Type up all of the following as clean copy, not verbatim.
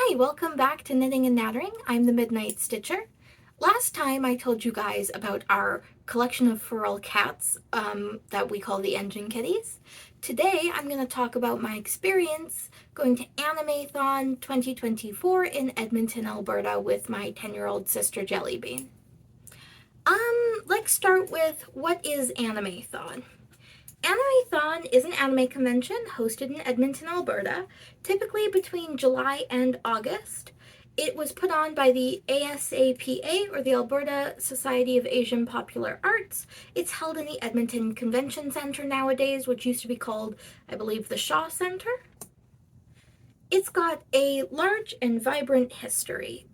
Hi, welcome back to Knitting and Nattering. I'm the Midnight Stitcher. Last time I told you guys about our collection of feral cats that we call the Engine Kitties. Today I'm going to talk about my experience going to Animethon 2024 in Edmonton, Alberta with my 10-year-old sister Jellybean. Let's start with what is Animethon? Animethon is an anime convention hosted in Edmonton, Alberta, typically between July and August. It was put on by the ASAPA, or the Alberta Society of Asian Popular Arts. It's held in the Edmonton Convention Centre nowadays, which used to be called, I believe, the Shaw Centre. It's got a large and vibrant history.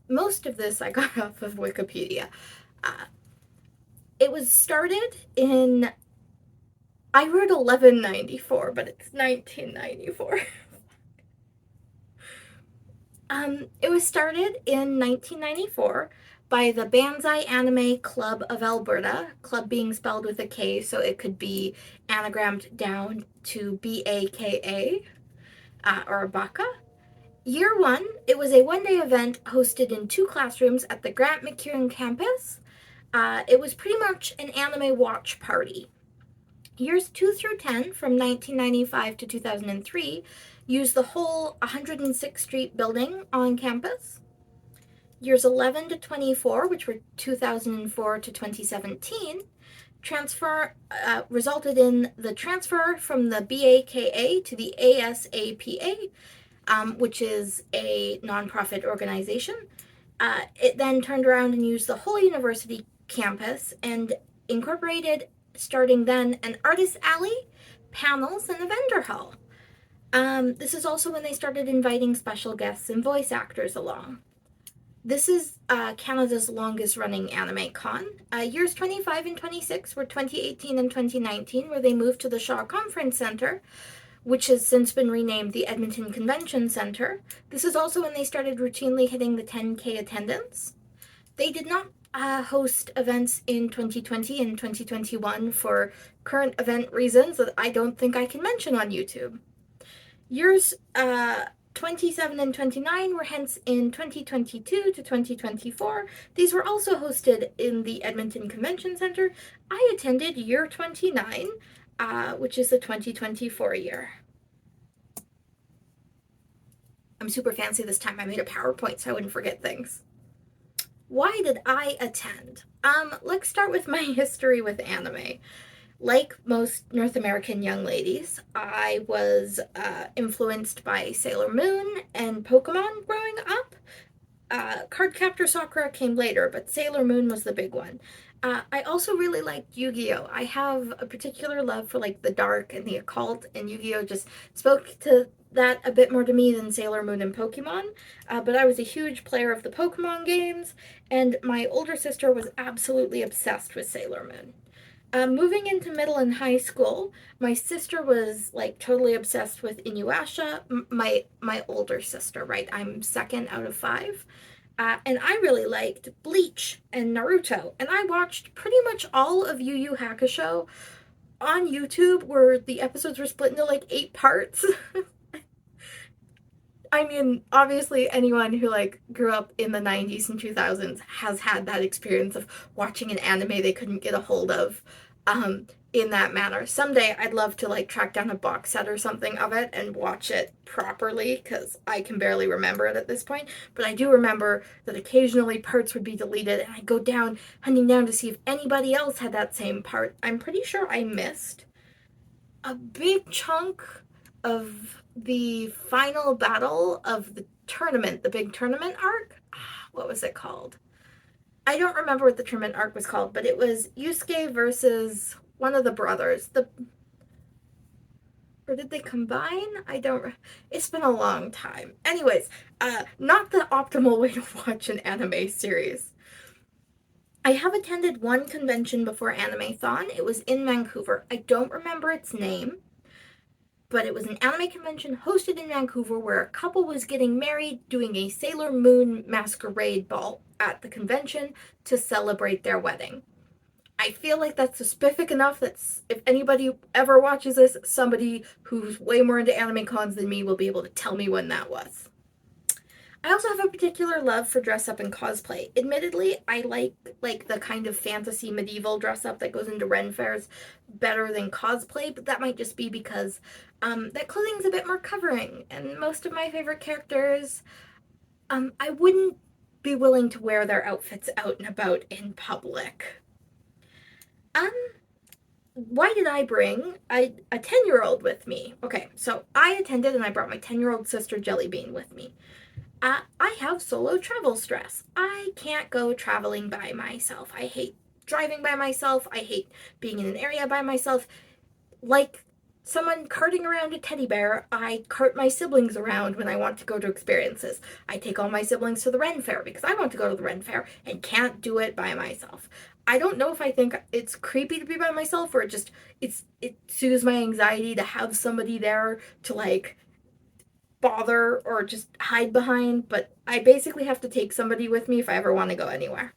Most of this I got off of Wikipedia. It was started in, I wrote 1194, but it's 1994. It was started in 1994 by the Banzai Anime Club of Alberta, club being spelled with a K, so it could be anagrammed down to BAKA, or a baka. Year one, it was a one-day event hosted in 2 classrooms at the Grant McEwen campus. It was pretty much an anime watch party. Years 2 through 10, from 1995 to 2003, used the whole 106th Street building on campus. Years 11 to 24, which were 2004 to 2017, resulted in the transfer from the BAKA to the ASAPA, which is a nonprofit organization. It then turned around and used the whole university campus and incorporated, starting then, an artist alley, panels, and a vendor hall. This is also when they started inviting special guests and voice actors along. This is Canada's longest running anime con. Years 25 and 26 were 2018 and 2019, where they moved to the Shaw Conference Centre, which has since been renamed the Edmonton Convention Centre. This is also when they started routinely hitting the 10K attendance. They did not host events in 2020 and 2021 for current event reasons that I don't think I can mention on YouTube. Years 27 and 29 were hence in 2022 to 2024. These were also hosted in the Edmonton Convention Centre. I attended year 29, which is the 2024 year. I'm super fancy this time. I made a PowerPoint so I wouldn't forget things. Why did I attend? Let's start with my history with anime. Like most North American young ladies, I was influenced by Sailor Moon and Pokemon growing up. Cardcaptor Sakura came later, but Sailor Moon was the big one. I also really liked Yu-Gi-Oh! I have a particular love for like the dark and the occult, and Yu-Gi-Oh! Just spoke to that a bit more to me than Sailor Moon and Pokemon. But I was a huge player of the Pokemon games, and my older sister was absolutely obsessed with Sailor Moon. Moving into middle and high school, my sister was like totally obsessed with Inuyasha, my older sister, right? I'm second out of 5. And I really liked Bleach and Naruto. And I watched pretty much all of Yu Yu Hakusho on YouTube, where the episodes were split into like 8 parts. I mean, obviously anyone who like grew up in the 90s and 2000s has had that experience of watching an anime they couldn't get a hold of in that manner. Someday I'd love to like track down a box set or something of it and watch it properly, because I can barely remember it at this point. But I do remember that occasionally parts would be deleted and I'd go down, hunting down to see if anybody else had that same part. I'm pretty sure I missed a big chunk of the final battle of the tournament, the big tournament arc. What was it called? I don't remember what the tournament arc was called, but it was Yusuke versus one of the brothers. Or did they combine? It's been a long time. Anyways, not the optimal way to watch an anime series. I have attended one convention before Animethon. It was in Vancouver. I don't remember its name, but it was an anime convention hosted in Vancouver where a couple was getting married, doing a Sailor Moon masquerade ball at the convention to celebrate their wedding. I feel like that's specific enough that if anybody ever watches this, somebody who's way more into anime cons than me will be able to tell me when that was. I also have a particular love for dress up and cosplay. Admittedly, I like the kind of fantasy medieval dress up that goes into Ren fairs better than cosplay, but that might just be because that clothing's a bit more covering, and most of my favorite characters, I wouldn't be willing to wear their outfits out and about in public. Um, why did I bring a 10-year-old with me? Okay, so I attended and I brought my 10-year-old sister Jellybean with me. I have solo travel stress. I can't go traveling by myself. I hate driving by myself. I hate being in an area by myself. Like someone carting around a teddy bear, I cart my siblings around when I want to go to experiences. I take all my siblings to the Ren Fair because I want to go to the Ren Fair and can't do it by myself. I don't know if I think it's creepy to be by myself or it soothes my anxiety to have somebody there to like bother or just hide behind, but I basically have to take somebody with me if I ever want to go anywhere.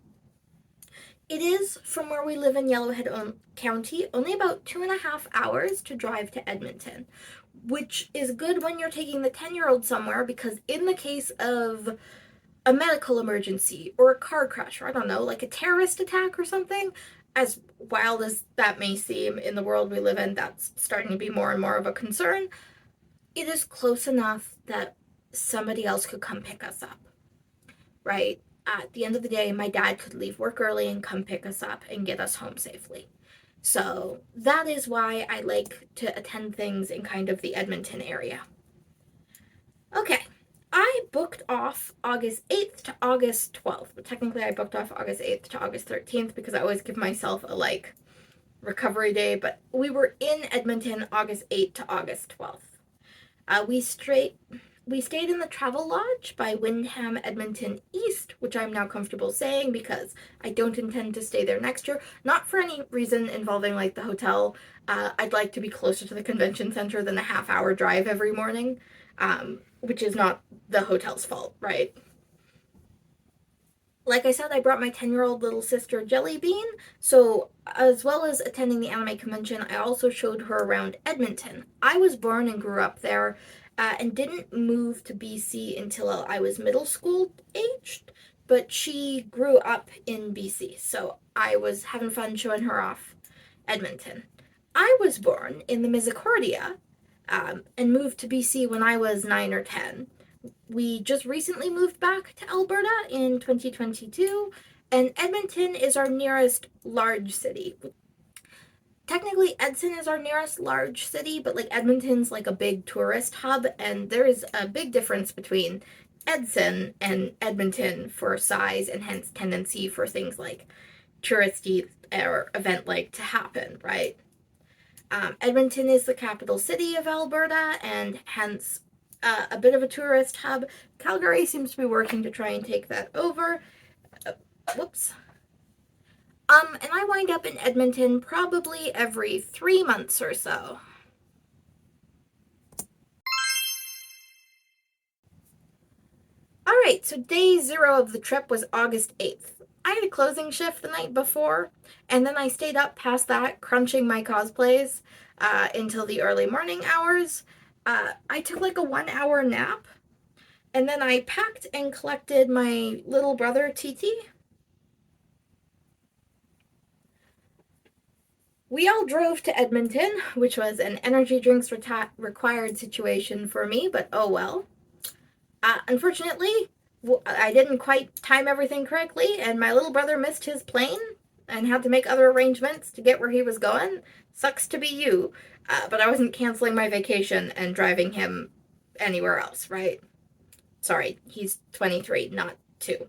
It is, from where we live in Yellowhead County, only about 2.5 hours to drive to Edmonton, which is good when you're taking the 10-year-old somewhere because, in the case of a medical emergency or a car crash, or I don't know, like a terrorist attack or something, as wild as that may seem in the world we live in, that's starting to be more and more of a concern. It is close enough that somebody else could come pick us up, right? At the end of the day, my dad could leave work early and come pick us up and get us home safely. So that is why I like to attend things in kind of the Edmonton area. Okay, I booked off August 8th to August 12th, but technically I booked off August 8th to August 13th because I always give myself a recovery day, but we were in Edmonton August 8th to August 12th. We stayed in the Travel Lodge by Windham Edmonton East, which I'm now comfortable saying because I don't intend to stay there next year. Not for any reason involving like the hotel. I'd like to be closer to the convention center than a half-hour drive every morning, which is not the hotel's fault, right? Like I said, I brought my 10-year-old little sister Jellybean, so as well as attending the anime convention, I also showed her around Edmonton. I was born and grew up there, and didn't move to BC until I was middle school aged, but she grew up in BC, so I was having fun showing her off Edmonton. I was born in the Misericordia, and moved to BC when I was 9 or 10. We just recently moved back to Alberta in 2022, and Edmonton is our nearest large city. Technically, Edson is our nearest large city, but like Edmonton's like a big tourist hub, and there is a big difference between Edson and Edmonton for size and hence tendency for things like touristy or event like to happen, right? Edmonton is the capital city of Alberta and hence a bit of a tourist hub. Calgary seems to be working to try and take that over. Whoops. And I wind up in Edmonton probably every 3 months or so. Alright, so day 0 of the trip was August 8th. I had a closing shift the night before, and then I stayed up past that, crunching my cosplays until the early morning hours. I took like a 1-hour nap, and then I packed and collected my little brother, Titi. We all drove to Edmonton, which was an energy drinks required situation for me, but oh well. Unfortunately, I didn't quite time everything correctly, and my little brother missed his plane and had to make other arrangements to get where he was going. Sucks to be you, but I wasn't canceling my vacation and driving him anywhere else, right? Sorry, he's 23, not 2.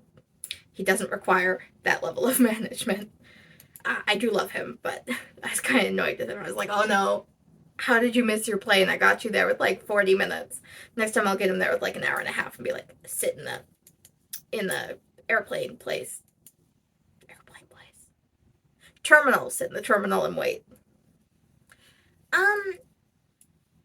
He doesn't require that level of management. I do love him, but I was kind of annoyed with him. I was like, oh no, how did you miss your plane? I got you there with like 40 minutes. Next time I'll get him there with like an hour and a half and be like, sit in the airplane place. Terminal, sit in the terminal and wait.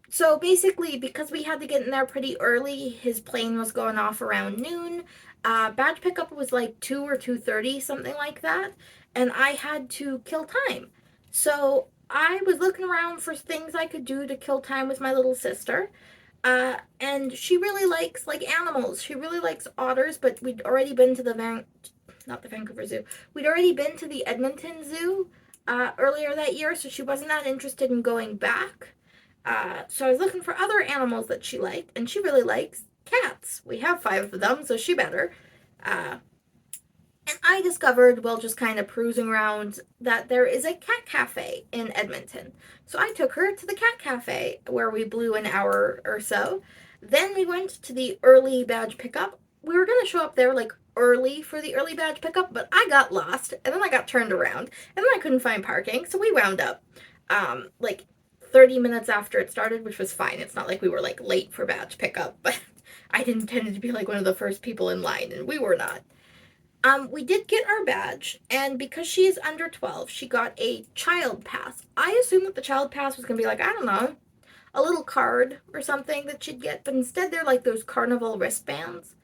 So basically, because we had to get in there pretty early, his plane was going off around noon. Badge pickup was like 2 or 2:30, something like that. and I had to kill time. So I was looking around for things I could do to kill time with my little sister. And she really likes like animals. She really likes otters, but we'd already been to not the Vancouver Zoo. We'd already been to the Edmonton Zoo earlier that year, so she wasn't that interested in going back. So I was looking for other animals that she liked, and she really likes cats. We have 5 of them, so she better. Uh, and I discovered, while just kind of cruising around, that there is a cat cafe in Edmonton. So I took her to the cat cafe where we blew an hour or so. Then we went to the early badge pickup. We were going to show up there like early for the early badge pickup, but I got lost and then I got turned around and then I couldn't find parking. So we wound up like 30 minutes after it started, which was fine. It's not like we were like late for badge pickup, but I didn't intend to be like one of the first people in line, and we were not. We did get our badge, and because she is under 12, she got a child pass. I assumed that the child pass was going to be like, I don't know, a little card or something that she'd get, but instead they're like those carnival wristbands.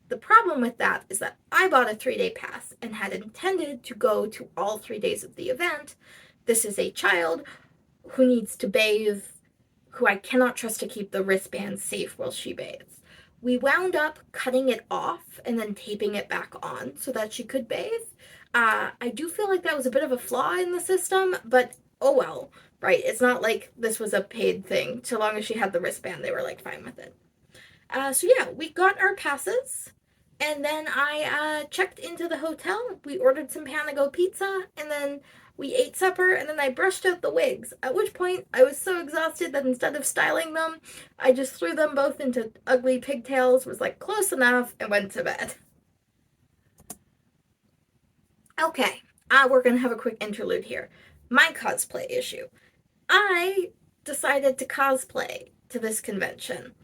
The problem with that is that I bought a 3-day pass and had intended to go to all 3 days of the event. This is a child who needs to bathe, who I cannot trust to keep the wristband safe while she bathes. We wound up cutting it off and then taping it back on so that she could bathe. I do feel like that was a bit of a flaw in the system, but oh well, right? It's not like this was a paid thing. So long as she had the wristband, they were like fine with it. So yeah, we got our passes, and then I checked into the hotel. We ordered some Panago pizza, and then we ate supper, and then I brushed out the wigs. At which point, I was so exhausted that instead of styling them, I just threw them both into ugly pigtails, was like close enough, and went to bed. Okay, we're gonna have a quick interlude here. My cosplay issue. I decided to cosplay to this convention.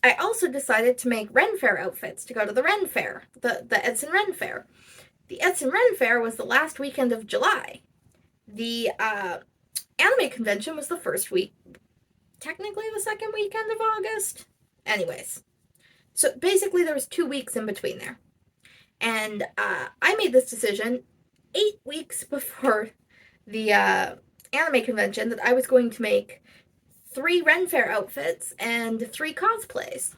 I also decided to make Ren Fair outfits to go to the Ren Fair, the Edson Ren Fair. The Edson Ren Fair was the last weekend of July. The anime convention was the first week, technically the second weekend of August. Anyways, so basically there was 2 weeks in between there. And I made this decision 8 weeks before the anime convention that I was going to make 3 Ren Fair outfits and 3 cosplays.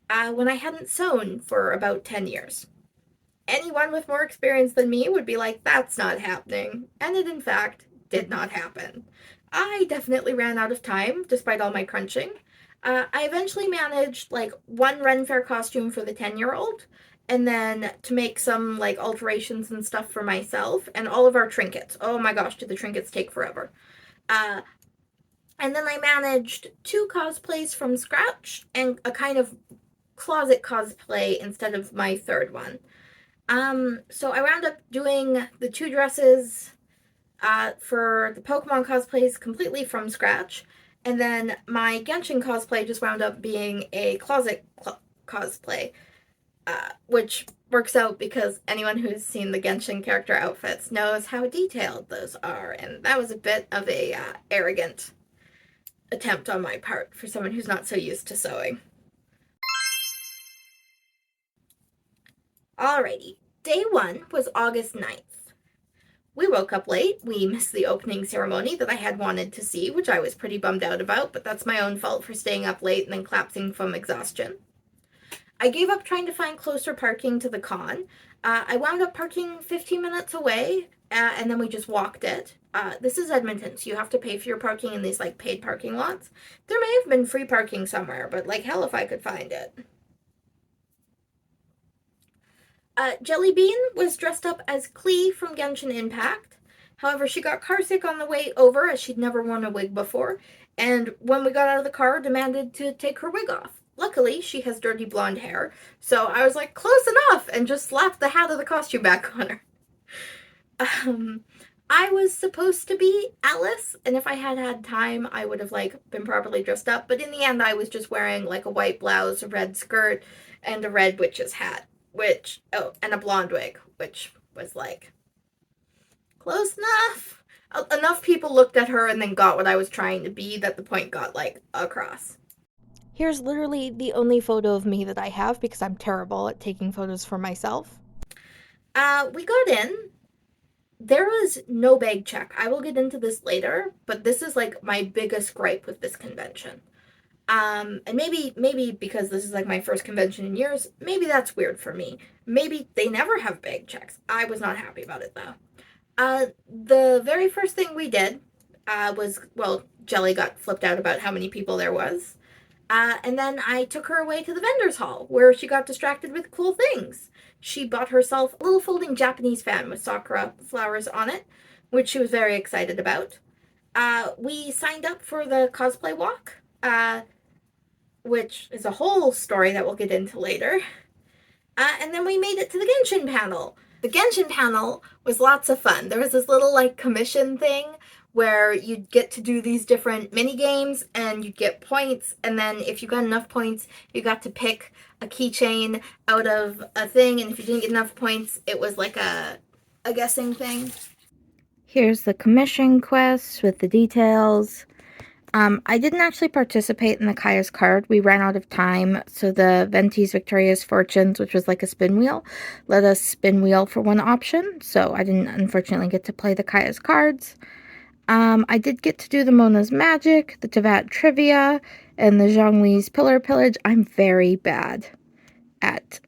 When I hadn't sewn for about 10 years. Anyone with more experience than me would be like, that's not happening. And it, in fact, did not happen. I definitely ran out of time, despite all my crunching. I eventually managed, like, 1 Ren Fair costume for the 10-year-old, and then to make some, like, alterations and stuff for myself, and all of our trinkets. Oh my gosh, did the trinkets take forever. And then I managed 2 cosplays from scratch, and a kind of closet cosplay instead of my 3rd one. So I wound up doing the 2 dresses for the Pokemon cosplays completely from scratch, and then my Genshin cosplay just wound up being a closet cosplay, which works out because anyone who's seen the Genshin character outfits knows how detailed those are, and that was a bit of a arrogant attempt on my part for someone who's not so used to sewing. Alrighty, day 1 was August 9th. We woke up late. We missed the opening ceremony that I had wanted to see, which I was pretty bummed out about, but that's my own fault for staying up late and then collapsing from exhaustion. I gave up trying to find closer parking to the con. I wound up parking 15 minutes away, and then we just walked it. This is Edmonton, so you have to pay for your parking in these, like, paid parking lots. There may have been free parking somewhere, but, like, hell if I could find it. Jellybean was dressed up as Klee from Genshin Impact. However, she got carsick on the way over, as she'd never worn a wig before, and when we got out of the car, demanded to take her wig off. Luckily, she has dirty blonde hair, so I was like, close enough, and just slapped the hat of the costume back on her. I was supposed to be Alice, and if I had had time, I would have, like, been properly dressed up, but in the end, I was just wearing, like, a white blouse, a red skirt, and a red witch's hat. And a blonde wig, which was like, close enough. Enough people looked at her and then got what I was trying to be that the point got, like, across. Here's literally the only photo of me that I have because I'm terrible at taking photos for myself. We got in. There was no bag check. I will get into this later, but this is like my biggest gripe with this convention. And maybe because this is like my first convention in years, maybe that's weird for me. Maybe they never have bag checks. I was not happy about it though. The very first thing we did was, well, Jelly got flipped out about how many people there was. And then I took her away to the vendor's hall where she got distracted with cool things. She bought herself a little folding Japanese fan with sakura flowers on it, which she was very excited about. We signed up for the cosplay walk, which is a whole story that we'll get into later. And then we made it to the Genshin panel. The Genshin panel was lots of fun. There was this little like commission thing where you'd get to do these different mini games and you'd get points, and then if you got enough points, you got to pick a keychain out of a thing, and if you didn't get enough points, it was like a guessing thing. Here's the commission quest with the details. I didn't actually participate in the Kaya's card. We ran out of time, so the Venti's Victorious Fortunes, which was like a spin wheel, let us spin wheel for one option, so I didn't unfortunately get to play the Kaya's cards. I did get to do the Mona's Magic, the Tevat Trivia, and the Zhongli's Pillar Pillage. I'm very bad at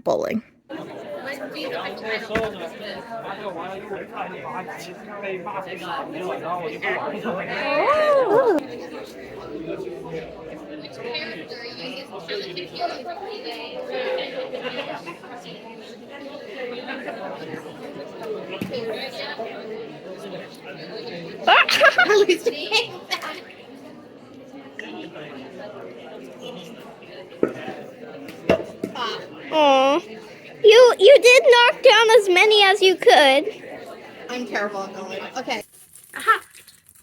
bowling. Aw. You did knock down as many as you could. I'm terrible at bowling. Okay. Aha!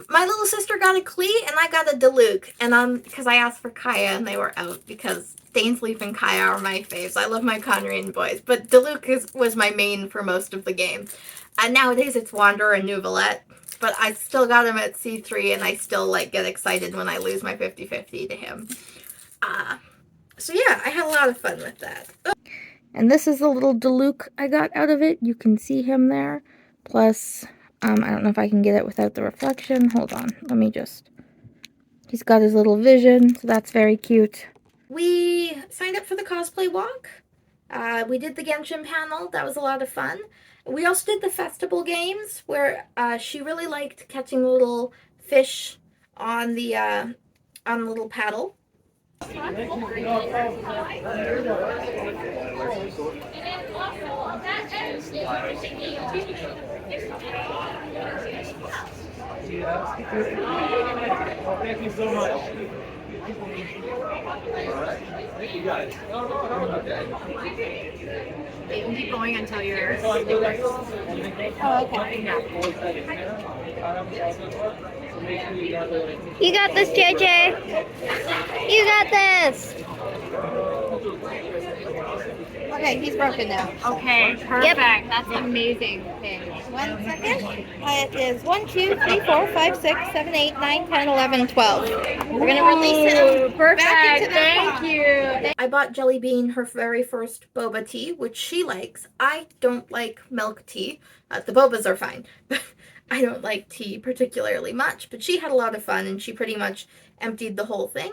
My little sister got a Klee and I got a Diluc. And because I asked for Kaya and they were out because Dainsleif and Kaya are my faves. I love my Conrian boys. But Diluc was my main for most of the game. And nowadays it's Wanderer and Nuvolette. But I still got him at C3 and I still like get excited when I lose my 50-50 to him. So yeah, I had a lot of fun with that. And this is the little Diluc I got out of it. You can see him there. Plus, I don't know if I can get it without the reflection. Hold on. Let me just... He's got his little vision, so that's very cute. We signed up for the cosplay walk. We did the Genshin panel. That was a lot of fun. We also did the festival games, where she really liked catching the little fish on the little paddle. Thank you so much. You got it. You can keep going until you're... Oh, okay. You got this, JJ. You got this. Okay, he's broken now. Okay, perfect. Yep. That's amazing. Okay. 1 second. It is 1, 2, 3, 4, 5, 6, 7, 8, 9, 10, 11, 12. We're going to release him Perfect. back into the Thank pond. you. I bought Jelly Bean her very first boba tea, which she likes. I don't like milk tea. The bobas are fine. I don't like tea particularly much, but she had a lot of fun and she pretty much emptied the whole thing.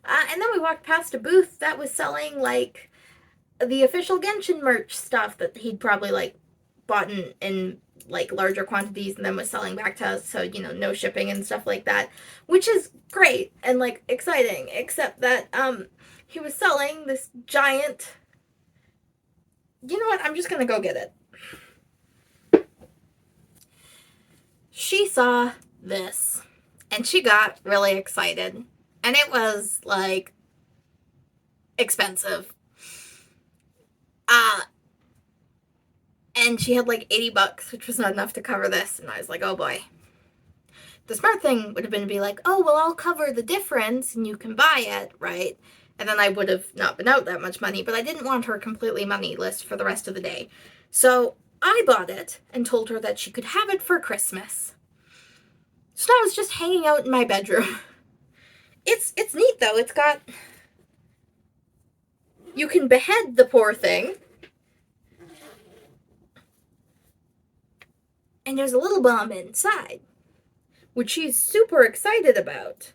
And then we walked past a booth that was selling like the official Genshin merch stuff that he'd probably like bought in like larger quantities and then was selling back to us, so you know, no shipping and stuff like that, which is great and like exciting, except that he was selling this giant, you know what, I'm just gonna go get it. She saw this and she got really excited, and it was like expensive. And she had like $80, which was not enough to cover this. And I was like, oh boy. The smart thing would have been to be like, oh, well, I'll cover the difference and you can buy it, right? And then I would have not been out that much money, but I didn't want her completely moneyless for the rest of the day. So I bought it and told her that she could have it for Christmas. So now it's just hanging out in my bedroom. It's neat though. It's got... You can behead the poor thing. and there's a little bomb inside, which she's super excited about.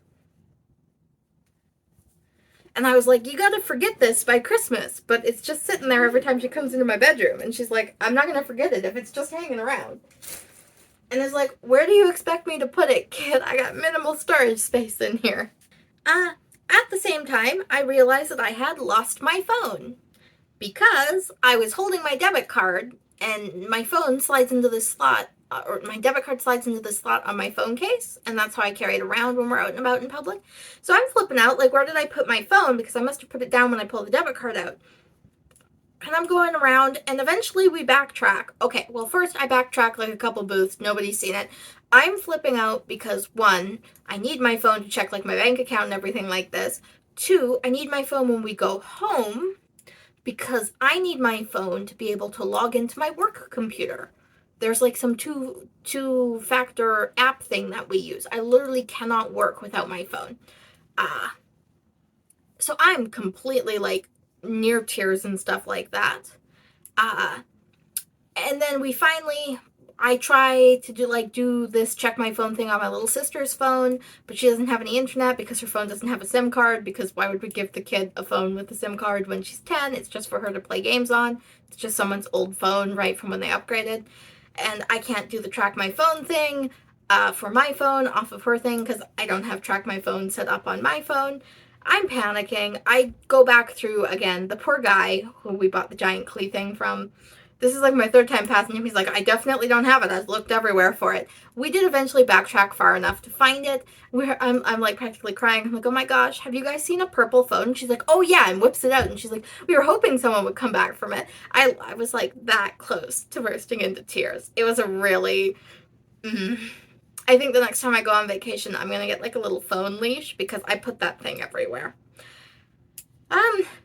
And I was like, you gotta forget this by Christmas, but it's just sitting there every time she comes into my bedroom. And she's like, I'm not gonna forget it if it's just hanging around. And it's like, where do you expect me to put it, kid? I got minimal storage space in here. At the same time, I realized that I had lost my phone because I was holding my debit card and my phone slides into this slot, or my debit card slides into the slot on my phone case, and that's how I carry it around when we're out and about in public. So I'm flipping out, like, where did I put my phone? Because I must have put it down when I pulled the debit card out. And I'm going around, and eventually we backtrack. Okay, well, first I backtrack like a couple booths. Nobody's seen it. I'm flipping out because, one, I need my phone to check, like, my bank account and everything like this. Two, I need my phone when we go home because I need my phone to be able to log into my work computer. There's, like, some two-factor app thing that we use. I literally cannot work without my phone. So I'm completely, like, near tears and stuff like that. And then I try to do this check my phone thing on my little sister's phone, but she doesn't have any internet because her phone doesn't have a SIM card, because why would we give the kid a phone with a SIM card when she's 10? It's just for her to play games on. It's just someone's old phone, right, from when they upgraded. And I can't do the track my phone thing for my phone off of her thing because I don't have track my phone set up on my phone. I'm panicking. I go back through again. The poor guy who we bought the giant Klee thing from. This is like my third time passing him. He's like, I definitely don't have it. I've looked everywhere for it. We did eventually backtrack far enough to find it. I'm like practically crying. I'm like, oh my gosh, have you guys seen a purple phone? And she's like, oh yeah, and whips it out. And she's like, we were hoping someone would come back from it. I was like that close to bursting into tears. It was a really... I think the next time I go on vacation, I'm going to get like a little phone leash because I put that thing everywhere.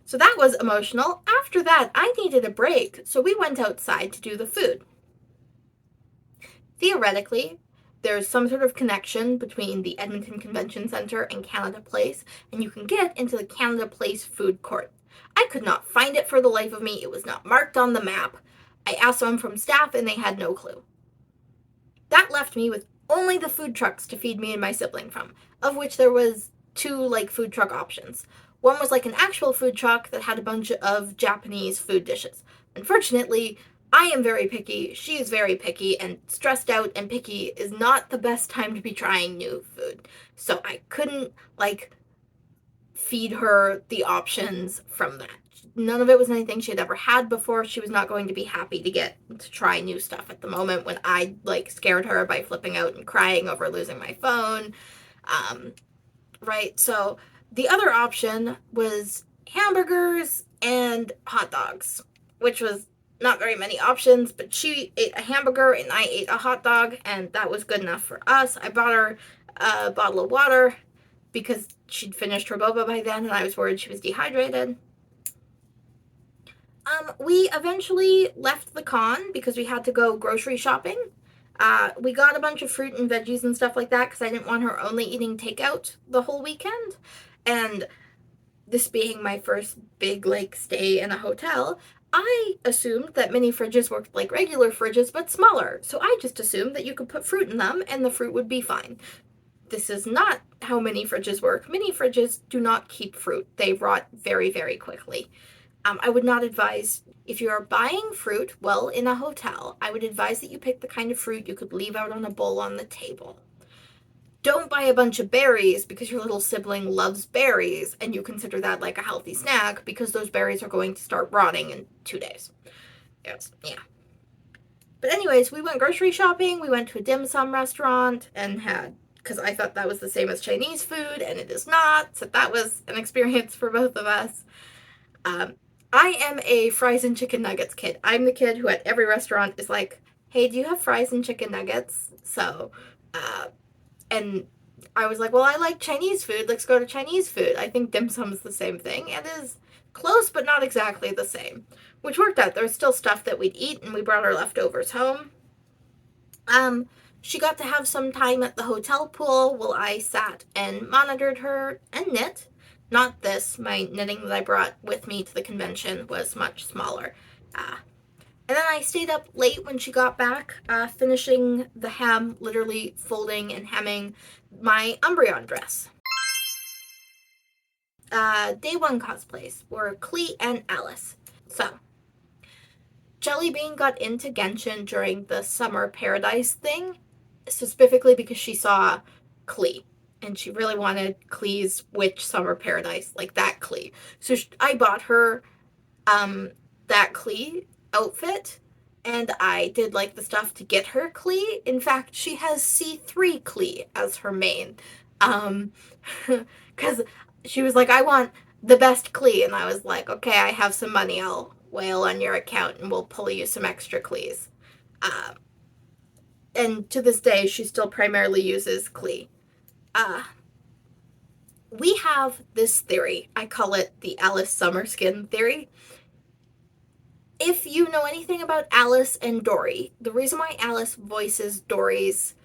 So that was emotional. After that, I needed a break, so we went outside to do the food. Theoretically, there's some sort of connection between the Edmonton Convention Centre and Canada Place, and you can get into the Canada Place food court. I could not find it for the life of me. It was not marked on the map. I asked someone from staff, and they had no clue. That left me with only the food trucks to feed me and my sibling from, of which there was two food truck options. One was like an actual food truck that had a bunch of Japanese food dishes. Unfortunately, I am very picky, she is very picky, and stressed out and picky is not the best time to be trying new food. So I couldn't feed her the options from that. None of it was anything she had ever had before. She was not going to be happy to try new stuff at the moment when I scared her by flipping out and crying over losing my phone. Right? So the other option was hamburgers and hot dogs, which was not very many options, but she ate a hamburger and I ate a hot dog, and that was good enough for us. I bought her a bottle of water because she'd finished her boba by then and I was worried she was dehydrated. We eventually left the con because we had to go grocery shopping. We got a bunch of fruit and veggies and stuff like that because I didn't want her only eating takeout the whole weekend. And this being my first big stay in a hotel, I assumed that mini fridges worked like regular fridges but smaller. So I just assumed that you could put fruit in them and the fruit would be fine. This is not how mini fridges work. Mini fridges do not keep fruit. They rot very, very quickly. I would not advise, if you are buying fruit while in a hotel, I would advise that you pick the kind of fruit you could leave out on a bowl on the table. Don't buy a bunch of berries because your little sibling loves berries and you consider that like a healthy snack, because those berries are going to start rotting in 2 days. Yes, yeah. But anyways, we went grocery shopping. We went to a dim sum restaurant and because I thought that was the same as Chinese food, and it is not. So that was an experience for both of us. I am a fries and chicken nuggets kid. I'm the kid who at every restaurant is like, hey, do you have fries and chicken nuggets? So, and I was like, well, I like Chinese food. Let's go to Chinese food. I think dim sum is the same thing. It is close, but not exactly the same, which worked out. There was still stuff that we'd eat, and we brought our leftovers home. She got to have some time at the hotel pool while I sat and monitored her and knit. Not this. My knitting that I brought with me to the convention was much smaller. And then I stayed up late when she got back, finishing the hem, literally folding and hemming my Umbreon dress. Day one cosplays were Klee and Alice. So, Jellybean got into Genshin during the Summer Paradise thing, specifically because she saw Klee. And she really wanted Klee's Witch Summer Paradise, like that Klee. So I bought her that Klee outfit, and I did like the stuff to get her Klee. In fact, she has C3 Klee as her main. Because she was like, I want the best Klee, and I was like, okay, I have some money, I'll whale on your account and we'll pull you some extra Klees. And to this day, she still primarily uses Klee. We have this theory. I call it the Alice Summer Skin theory. If you know anything about Alice and Dory, the reason why Alice voices Dory's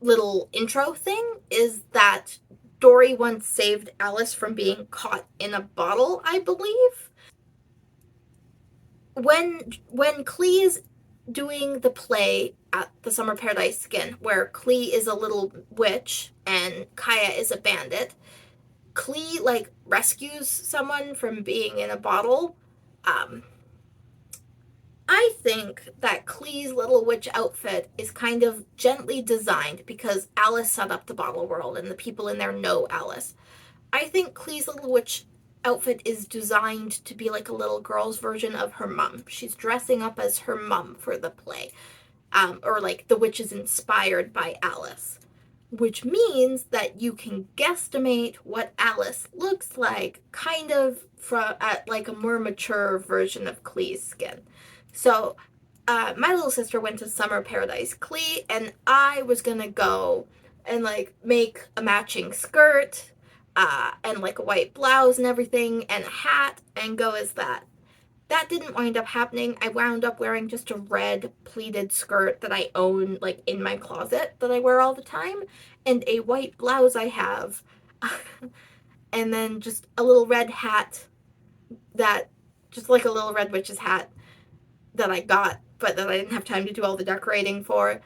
little intro thing is that Dory once saved Alice from being caught in a bottle, I believe. When Klee is doing the play at the Summer Paradise Skin, where Klee is a little witch and Kaya is a bandit, Klee like rescues someone from being in a bottle. I think that Klee's little witch outfit is kind of gently designed because Alice set up the bottle world and the people in there know Alice. I think Klee's little witch outfit is designed to be like a little girl's version of her mom. She's dressing up as her mom for the play. Or like the witch is inspired by Alice. Which means that you can guesstimate what Alice looks like kind of at like a more mature version of Klee's skin. So my little sister went to Summer Paradise Klee, and I was gonna go and like make a matching skirt and like a white blouse and everything and a hat and go as that. That didn't wind up happening. I wound up wearing just a red pleated skirt that I own like in my closet that I wear all the time, and a white blouse I have, and then just a little red hat that, just like a little red witch's hat that I got, but that I didn't have time to do all the decorating for.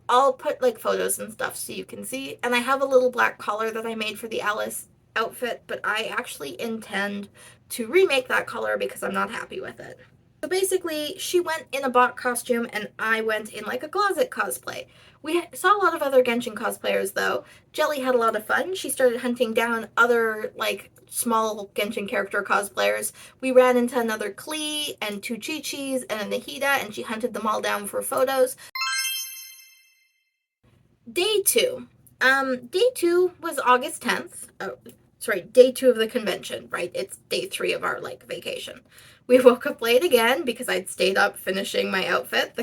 I'll put like photos and stuff so you can see. And I have a little black collar that I made for the Alice outfit, but I actually intend to remake that collar because I'm not happy with it. So basically, she went in a bot costume and I went in like a closet cosplay. We saw a lot of other Genshin cosplayers though. Jelly had a lot of fun. She started hunting down other like small Genshin character cosplayers. We ran into another Klee and two Chi-Chis and a Nahida, and she hunted them all down for photos. Day two. Day two was August 10th. Oh, sorry, day two of the convention, right? It's day three of our like vacation. We woke up late again because I'd stayed up finishing my outfit.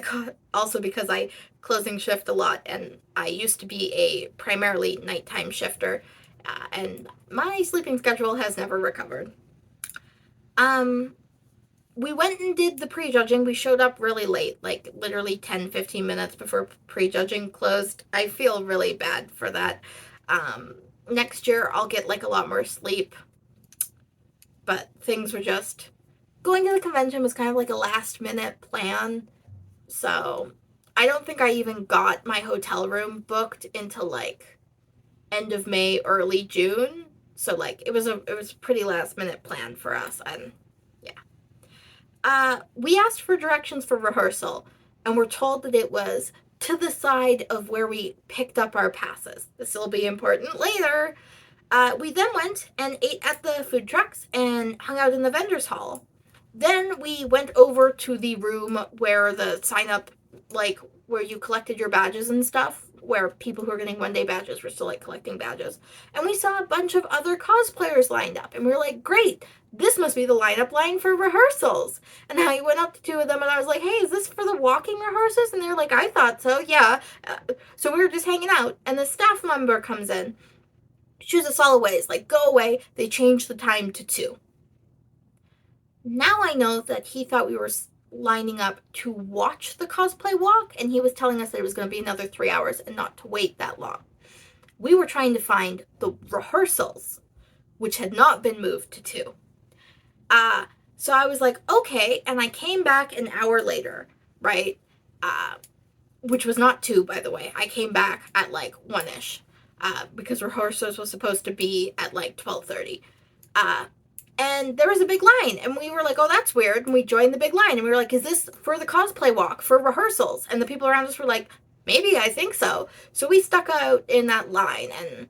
Also because I closing shift a lot, and I used to be a primarily nighttime shifter, and my sleeping schedule has never recovered. We went and did the prejudging. We showed up really late, like literally 10-15 minutes before prejudging closed. I feel really bad for that. Next year I'll get like a lot more sleep, but things were just, going to the convention was kind of like a last minute plan. So I don't think I even got my hotel room booked until like end of May, early June. So like it was a pretty last minute plan for us, and we asked for directions for rehearsal, and we're told that it was to the side of where we picked up our passes. This will be important later. We then went and ate at the food trucks and hung out in the vendors hall. Then we went over to the room where the sign up, like where you collected your badges and stuff, where people who are getting one-day badges were still like collecting badges. And we saw a bunch of other cosplayers lined up, and we were like, great, this must be the lineup line for rehearsals. And I went up to two of them and I was like, hey, is this for the walking rehearsals? And they're like, I thought so, yeah. So we were just hanging out, and the staff member comes in, shoos us all away. It's like, go away. They changed the time to 2. Now I know that he thought we were lining up to watch the cosplay walk, and he was telling us that it was going to be another 3 hours and not to wait that long. We were trying to find the rehearsals, which had not been moved to 2. So I was like, okay, and I came back an hour later, right? Which was not 2, by the way. I came back at like 1-ish, because rehearsals was supposed to be at like 12:30. And there was a big line, and we were like, oh, that's weird, and we joined the big line, and we were like, is this for the cosplay walk, for rehearsals? And the people around us were like, maybe, I think so. So we stuck out in that line, and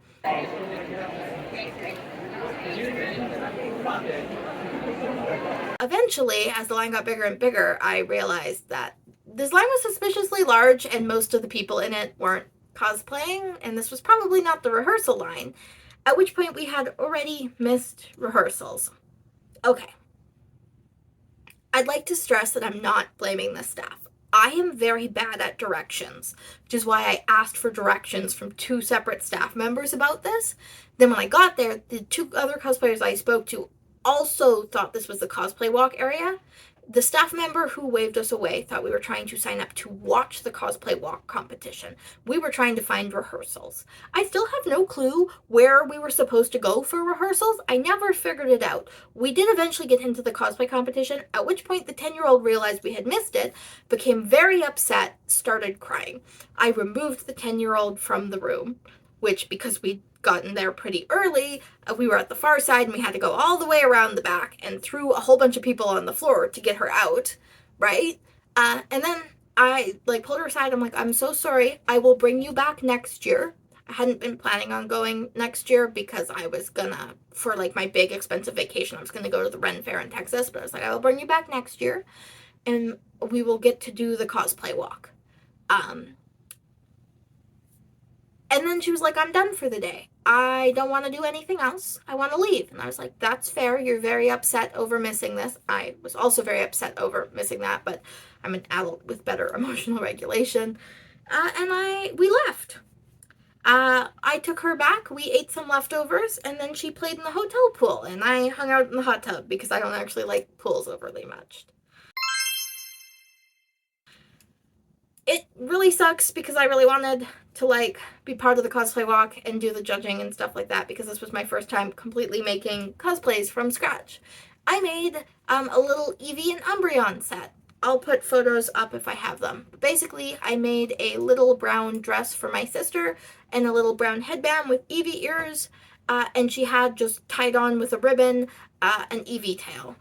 eventually, as the line got bigger and bigger, I realized that this line was suspiciously large, and most of the people in it weren't cosplaying, and this was probably not the rehearsal line, at which point we had already missed rehearsals. Okay. I'd like to stress that I'm not blaming the staff. I am very bad at directions, which is why I asked for directions from 2 separate staff members about this. Then when I got there, the 2 other cosplayers I spoke to also thought this was the cosplay walk area. The staff member who waved us away thought we were trying to sign up to watch the cosplay walk competition. We were trying to find rehearsals. I still have no clue where we were supposed to go for rehearsals. I never figured it out. We did eventually get into the cosplay competition, at which point the 10-year-old realized we had missed it, became very upset, started crying. I removed the 10-year-old from the room, which, because we'd gotten there pretty early, we were at the far side, and we had to go all the way around the back and through a whole bunch of people on the floor to get her out, right? And then I pulled her aside. I'm like, I'm so sorry. I will bring you back next year. I hadn't been planning on going next year because I was gonna, for like my big expensive vacation, I was gonna go to the Ren Fair in Texas, but I was like, I will bring you back next year, and we will get to do the cosplay walk. And then she was like, I'm done for the day. I don't want to do anything else. I want to leave. And I was like, that's fair. You're very upset over missing this. I was also very upset over missing that, but I'm an adult with better emotional regulation. And we left. I took her back. We ate some leftovers, and then she played in the hotel pool, and I hung out in the hot tub because I don't actually like pools overly much. It really sucks because I really wanted to be part of the cosplay walk and do the judging and stuff like that, because this was my first time completely making cosplays from scratch. I made a little Eevee and Umbreon set. I'll put photos up if I have them. But basically, I made a little brown dress for my sister and a little brown headband with Eevee ears, and she had just tied on with a ribbon an Eevee tail.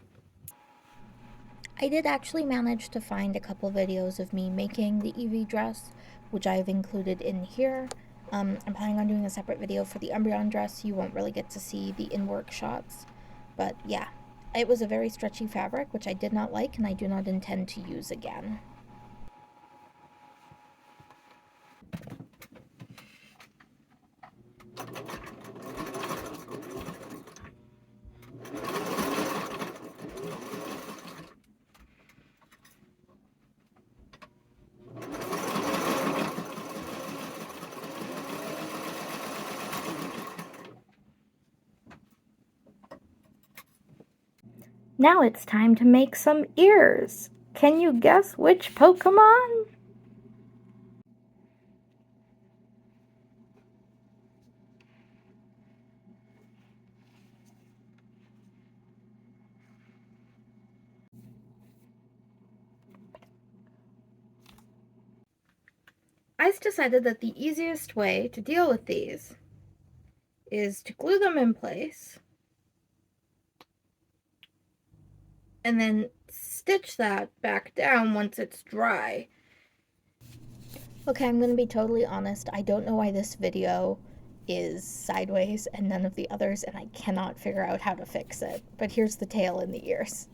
I did actually manage to find a couple videos of me making the Eevee dress, which I've included in here. I'm planning on doing a separate video for the Umbreon dress. You won't really get to see the in-work shots. But yeah, it was a very stretchy fabric, which I did not like and I do not intend to use again. Now it's time to make some ears. Can you guess which Pokemon? I decided that the easiest way to deal with these is to glue them in place and then stitch that back down once it's dry. Okay, I'm gonna be totally honest. I don't know why this video is sideways and none of the others, and I cannot figure out how to fix it. But here's the tail and the ears.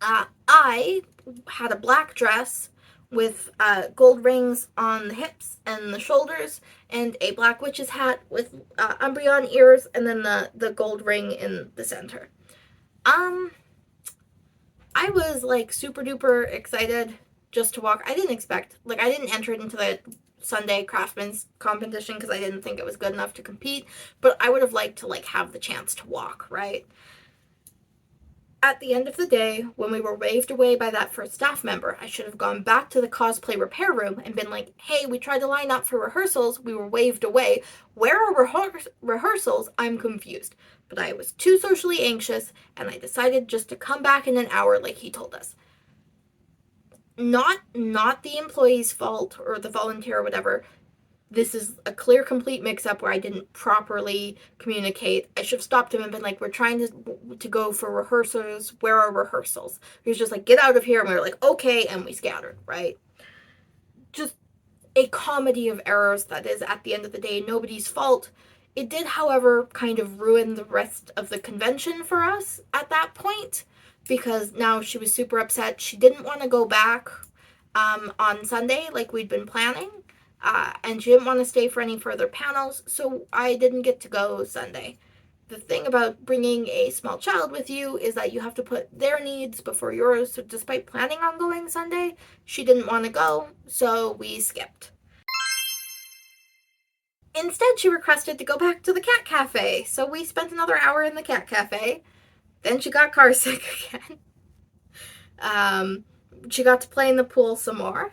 I had a black dress with gold rings on the hips and the shoulders, and a black witch's hat with Umbreon ears, and then the gold ring in the center. I was super duper excited just to walk. I didn't expect, I didn't enter it into the Sunday Craftsman's competition because I didn't think it was good enough to compete, but I would have liked to have the chance to walk, right? At the end of the day, when we were waved away by that first staff member, I should have gone back to the cosplay repair room and been like, hey, we tried to line up for rehearsals, we were waved away. Where are rehearsals? I'm confused. But I was too socially anxious, and I decided just to come back in an hour like he told us. Not the employee's fault or the volunteer or whatever. This is a clear, complete mix-up where I didn't properly communicate. I should have stopped him and been like, we're trying to go for rehearsals. Where are rehearsals? He was just like, get out of here. And we were like, okay, and we scattered, right? Just a comedy of errors that is, at the end of the day, nobody's fault. It did, however, kind of ruin the rest of the convention for us at that point, because now she was super upset. She didn't want to go back on Sunday like we'd been planning. And she didn't want to stay for any further panels, so I didn't get to go Sunday. The thing about bringing a small child with you is that you have to put their needs before yours, so despite planning on going Sunday, she didn't want to go, so we skipped. Instead, she requested to go back to the cat cafe, so we spent another hour in the cat cafe. Then she got car sick again. She got to play in the pool some more.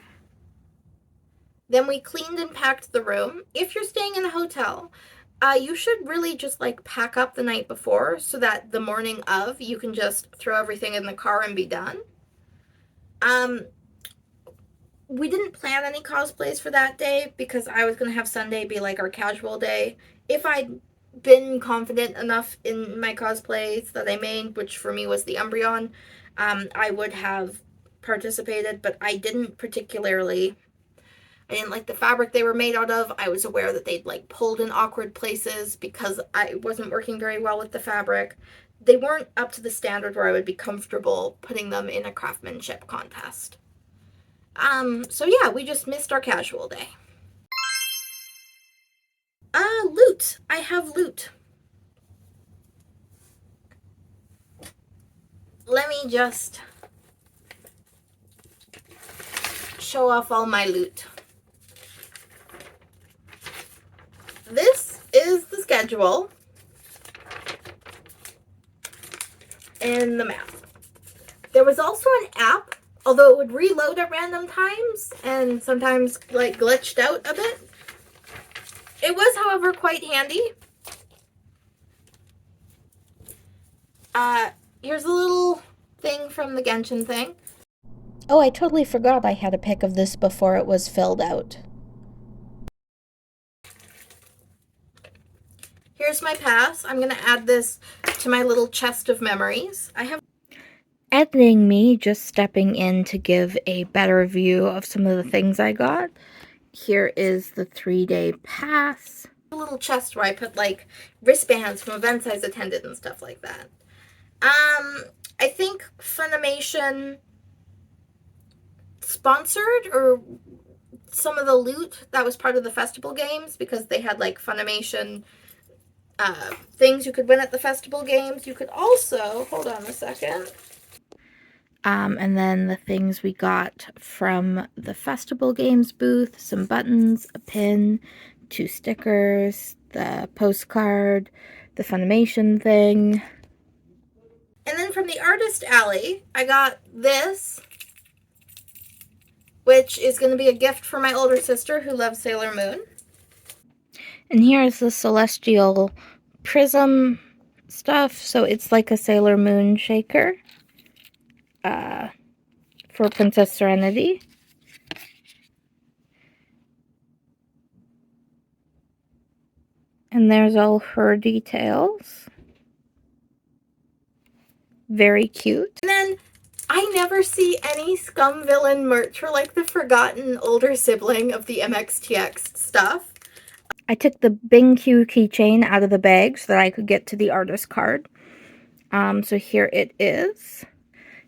Then we cleaned and packed the room. If you're staying in a hotel, you should really just like pack up the night before so that the morning of you can just throw everything in the car and be done. We didn't plan any cosplays for that day because I was going to have Sunday be like our casual day. If I'd been confident enough in my cosplays that I made, which for me was the Umbreon, I would have participated, but I didn't particularly. I didn't like the fabric they were made out of. I was aware that they'd like pulled in awkward places because I wasn't working very well with the fabric. They weren't up to the standard where I would be comfortable putting them in a craftsmanship contest. So yeah, we just missed our casual day. Loot. I have loot. Let me just show off all my loot. This is the schedule and the map. There was also an app, although it would reload at random times and sometimes like glitched out a bit. It was, however, quite handy. Here's a little thing from the Genshin thing. Oh, I totally forgot I had a pic of this before it was filled out. Here's my pass. I'm going to add this to my little chest of memories. I have editing me just stepping in to give a better view of some of the things I got. Here is the 3-day pass. A little chest where I put like wristbands from events I've attended and stuff like that. I think Funimation sponsored or some of the loot that was part of the festival games because they had like Funimation things you could win at the festival games. You could also, hold on a second. And then the things we got from the festival games booth, some buttons, a pin, 2 stickers, the postcard, the Funimation thing. And then from the Artist Alley, I got this, which is going to be a gift for my older sister who loves Sailor Moon. And here's the Celestial Prism stuff. So it's like a Sailor Moon shaker for Princess Serenity. And there's all her details. Very cute. And then I never see any Scum Villain merch for like the forgotten older sibling of the MXTX stuff. I took the Bing Q keychain out of the bag so that I could get to the artist card. So here it is.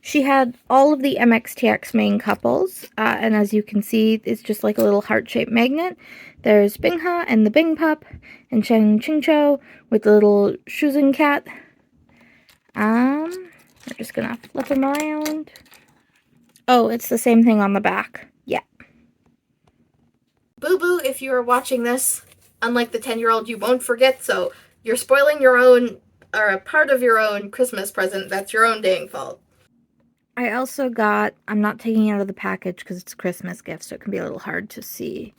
She had all of the MXTX main couples, and as you can see, it's just like a little heart-shaped magnet. There's Bingha and the Bing Pup, and Chen Qingqiu with the little Shuzhen cat. We're just gonna flip them around. Oh, it's the same thing on the back. Yeah. Boo Boo, if you are watching this, unlike the 10-year-old, you won't forget, so you're spoiling your own are a part of your own Christmas present, that's your own dang fault. I also got, I'm not taking it out of the package because it's a Christmas gift, so it can be a little hard to see.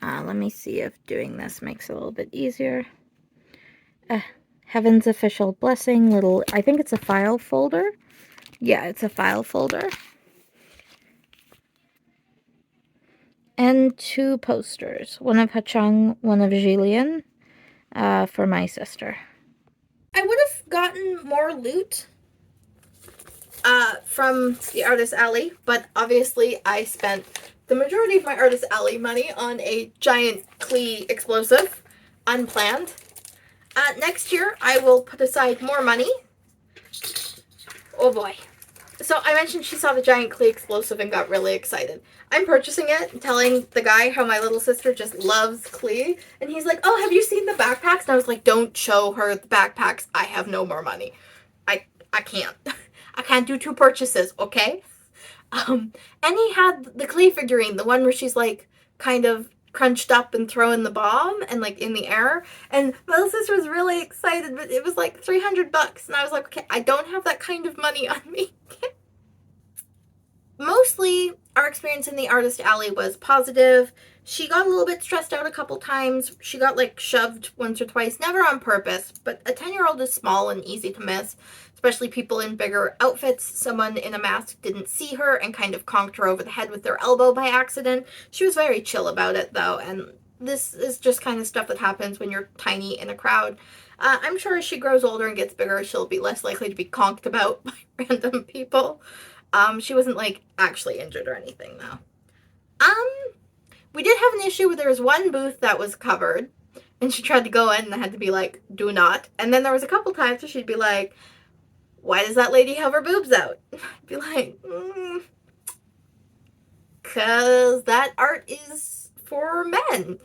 Let me see if doing this makes it a little bit easier. Heaven's Official Blessing, little, I think it's a file folder. Yeah, it's a file folder. And 2 posters, one of Hachang, one of Jillian, for my sister. I would have gotten more loot from the Artist Alley, but obviously I spent the majority of my Artist Alley money on a giant Klee explosive, unplanned. Next year, I will put aside more money. Oh boy. So I mentioned she saw the giant Klee explosive and got really excited. I'm purchasing it and telling the guy how my little sister just loves Klee. And he's like, oh, have you seen the backpacks? And I was like, don't show her the backpacks. I have no more money. I can't. I can't do 2 purchases, okay? And he had the Klee figurine, the one where she's like kind of crunched up and throwing the bomb and like in the air. And my little sister was really excited, but it was like $300. And I was like, okay, I don't have that kind of money on me. Mostly, our experience in the Artist Alley was positive. She got a little bit stressed out a couple times. She got like shoved once or twice, never on purpose, but a 10-year-old is small and easy to miss, especially people in bigger outfits. Someone in a mask didn't see her and kind of conked her over the head with their elbow by accident. She was very chill about it though, and this is just kind of stuff that happens when you're tiny in a crowd. I'm sure as she grows older and gets bigger, she'll be less likely to be conked about by random people. She wasn't like actually injured or anything though. We did have an issue where there was one booth that was covered and she tried to go in and I had to be like, do not. And then there was a couple times where she'd be like, why does that lady have her boobs out? I'd be like, cause that art is for men,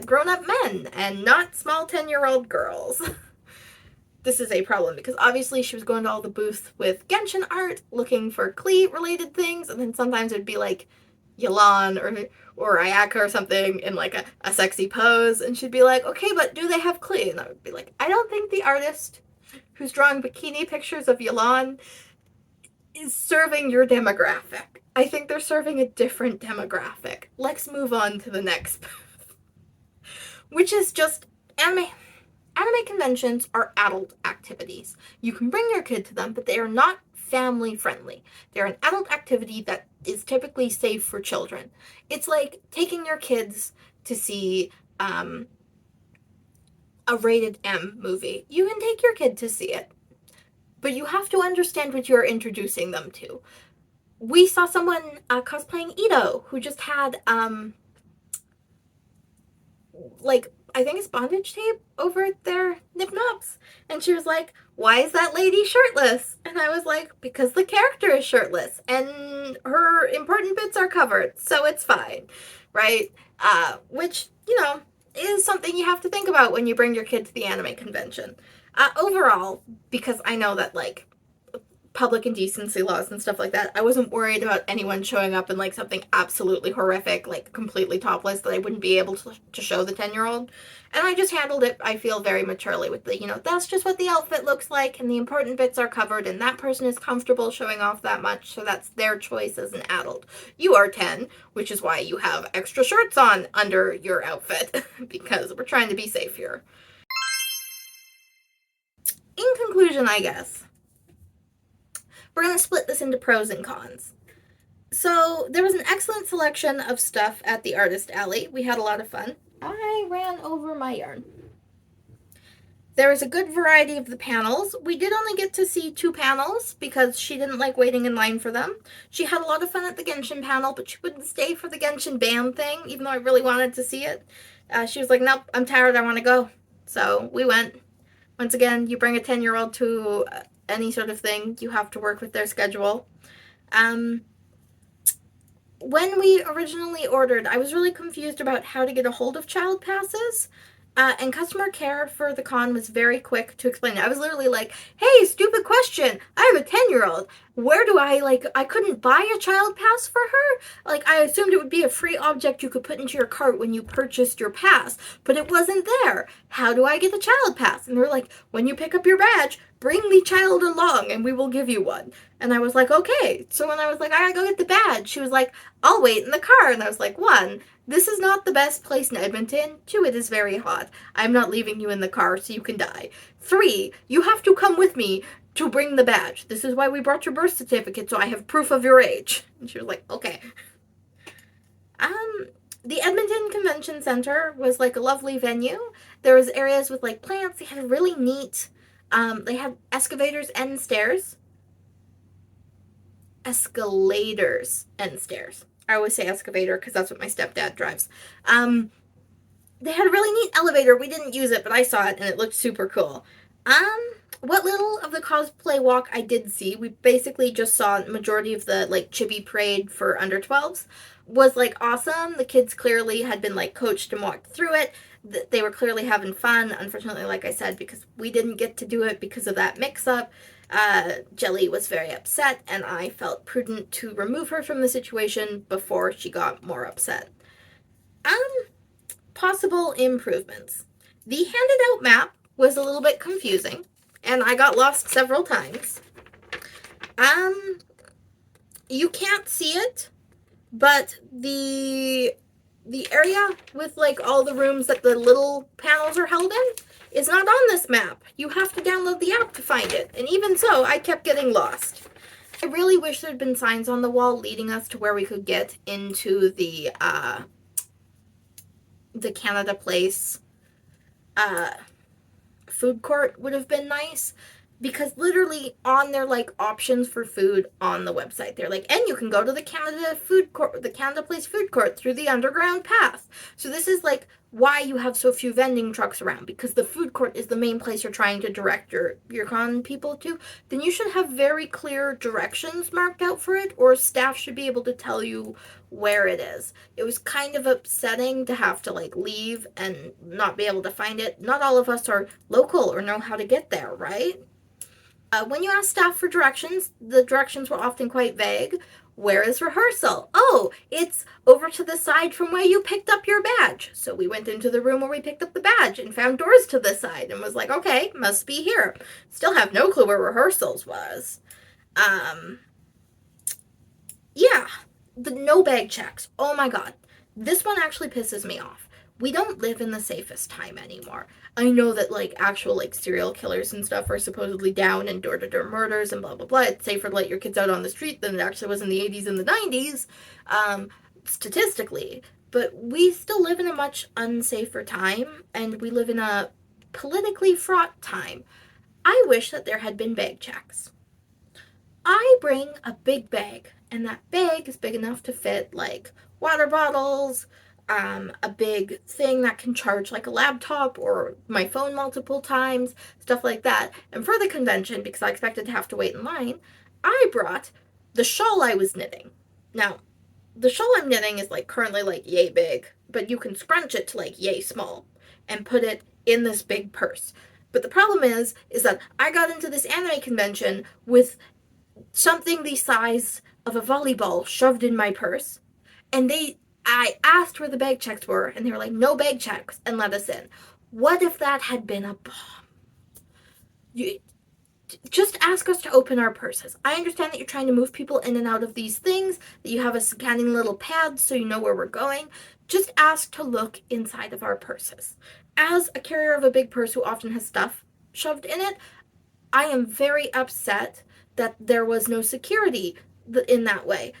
grown-up men, and not small 10-year-old girls. This is a problem because obviously she was going to all the booths with Genshin art looking for Klee related things, and then sometimes it'd be like Yelan or Ayaka or something in like a sexy pose, and she'd be like, okay, but do they have Klee? And I would be like, I don't think the artist who's drawing bikini pictures of Yelan is serving your demographic. I think they're serving a different demographic. Let's move on to the next booth. Which is just anime. Anime conventions are adult activities. You can bring your kid to them, but they are not family friendly. They're an adult activity that is typically safe for children. It's like taking your kids to see a rated M movie. You can take your kid to see it, but you have to understand what you're introducing them to. We saw someone cosplaying Ito who just had like, I think it's bondage tape over their nip-nops. And she was like, why is that lady shirtless? And I was like, because the character is shirtless and her important bits are covered, so it's fine, right? Which, you know, is something you have to think about when you bring your kid to the anime convention. Overall, because I know that, like, public indecency laws and stuff like that, I wasn't worried about anyone showing up in like something absolutely horrific, like completely topless, that I wouldn't be able to show the 10-year-old. And I just handled it, I feel, very maturely with the, you know, that's just what the outfit looks like and the important bits are covered and that person is comfortable showing off that much, so that's their choice as an adult. You are 10, which is why you have extra shirts on under your outfit because we're trying to be safe here. In conclusion, I guess, we're going to split this into pros and cons. So there was an excellent selection of stuff at the Artist Alley. We had a lot of fun. I ran over my yarn. There was a good variety of the panels. We did only get to see 2 panels because she didn't like waiting in line for them. She had a lot of fun at the Genshin panel, but she wouldn't stay for the Genshin band thing, even though I really wanted to see it. She was like, nope, I'm tired, I want to go. So we went. Once again, you bring a 10-year-old to any sort of thing, you have to work with their schedule. When we originally ordered, I was really confused about how to get a hold of child passes, and customer care for the con was very quick to explain it. I was literally like, hey, stupid question, I have a 10-year-old. where do I couldn't buy a child pass for her. Like, I assumed it would be a free object you could put into your cart when you purchased your pass, but it wasn't there. How do I get a child pass? And they're like, when you pick up your badge, bring the child along and we will give you one. And I was like, okay. So when I was like, I gotta go get the badge, she was like, I'll wait in the car. And I was like, 1, this is not the best place in Edmonton. 2, it is very hot. I'm not leaving you in the car so you can die. 3, you have to come with me to bring the badge. This is why we brought your birth certificate, so I have proof of your age. And she was like, okay. The Edmonton Convention Center was like a lovely venue. There was areas with like plants. They had a really neat, they had excavators and stairs. Escalators and stairs. I always say excavator because that's what my stepdad drives. They had a really neat elevator. We didn't use it, but I saw it and it looked super cool. What little of the cosplay walk I did see, we basically just saw majority of the like chibi parade for under 12s, was like awesome. The kids clearly had been like coached and walked through it. They were clearly having fun. Unfortunately, like I said, because we didn't get to do it because of that mix-up, Jelly was very upset, and I felt prudent to remove her from the situation before she got more upset. Possible improvements. The handed out map was a little bit confusing, and I got lost several times. You can't see it, but the area with like all the rooms that the little panels are held in is not on this map. You have to download the app to find it, and even so, I kept getting lost. I really wish there'd been signs on the wall leading us to where we could get into the Canada Place food court would have been nice, because literally on their like options for food on the website, they're like, and you can go to the Canada Place food court through the underground path. So this is like why you have so few vending trucks around, because the food court is the main place you're trying to direct your con people to. Then you should have very clear directions marked out for it, or staff should be able to tell you where it is. It was kind of upsetting to have to like leave and not be able to find it. Not all of us are local or know how to get there, right? When you ask staff for directions, the directions were often quite vague. Where is rehearsal? Oh, it's over to the side from where you picked up your badge. So we went into the room where we picked up the badge and found doors to the side and was like, okay, must be here. Still have no clue where rehearsals was. Yeah, the no bag checks. Oh my god. This one actually pisses me off. We don't live in the safest time anymore. I know that like actual like serial killers and stuff are supposedly down and door-to-door murders and blah blah blah. It's safer to let your kids out on the street than it actually was in the 80s and the 90s, statistically. But we still live in a much unsafer time, and we live in a politically fraught time. I wish that there had been bag checks. I bring a big bag, and that bag is big enough to fit like water bottles, a big thing that can charge like a laptop or my phone multiple times, stuff like that. And for the convention, because I expected to have to wait in line, I brought the shawl I was knitting. Now, the shawl I'm knitting is like currently like yay big, but you can scrunch it to like yay small and put it in this big purse. But the problem is that I got into this anime convention with something the size of a volleyball shoved in my purse, and I asked where the bag checks were, and they were like, no bag checks, and let us in. What if that had been a bomb? Just ask us to open our purses. I understand that you're trying to move people in and out of these things, that you have a scanning little pad so you know where we're going. Just ask to look inside of our purses. As a carrier of a big purse who often has stuff shoved in it, I am very upset that there was no security in that way.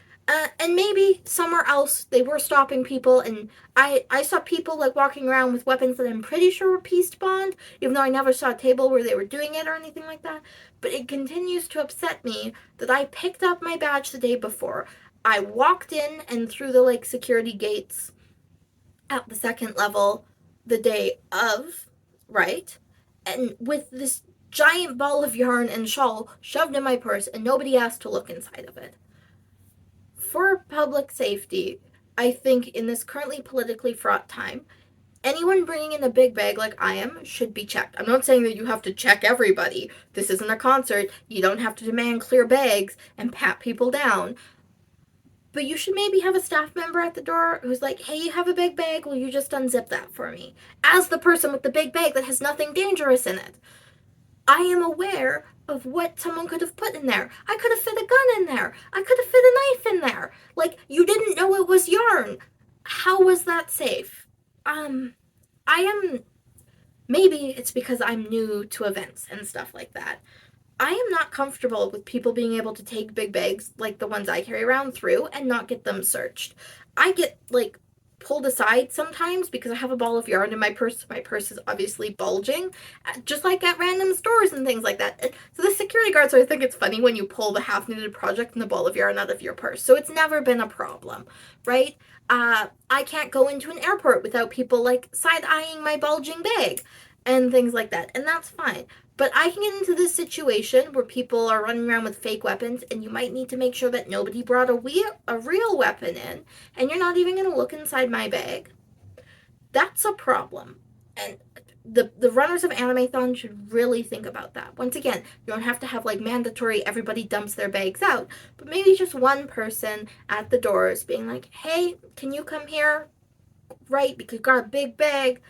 And maybe somewhere else they were stopping people, and I saw people like walking around with weapons that I'm pretty sure were peace bond, even though I never saw a table where they were doing it or anything like that. But it continues to upset me that I picked up my badge the day before. I walked in and through the like security gates at the second level the day of, right? And with this giant ball of yarn and shawl shoved in my purse, and nobody asked to look inside of it. For public safety, I think in this currently politically fraught time, anyone bringing in a big bag like I am should be checked. I'm not saying that you have to check everybody. This isn't a concert. You don't have to demand clear bags and pat people down. But you should maybe have a staff member at the door who's like, hey, you have a big bag, will you just unzip that for me? As the person with the big bag that has nothing dangerous in it. I am aware of what someone could have put in there. I could have fit a gun in there. I could have fit a knife in there. Like, you didn't know it was yarn. How was that safe? Maybe it's because I'm new to events and stuff like that. I am not comfortable with people being able to take big bags like the ones I carry around through and not get them searched. I get, like, pulled aside sometimes because I have a ball of yarn in my purse. My purse is obviously bulging, just like at random stores and things like that. So the security guards always think it's funny when you pull the half-knitted project and the ball of yarn out of your purse. So it's never been a problem, right? I can't go into an airport without people, like, side-eyeing my bulging bag and things like that, and that's fine. But I can get into this situation where people are running around with fake weapons, and you might need to make sure that nobody brought a real weapon in, and you're not even going to look inside my bag. That's a problem. And the runners of Animethon should really think about that. Once again, you don't have to have, like, mandatory everybody dumps their bags out, but maybe just one person at the doors being like, hey, can you come here? Right, because you got a big bag.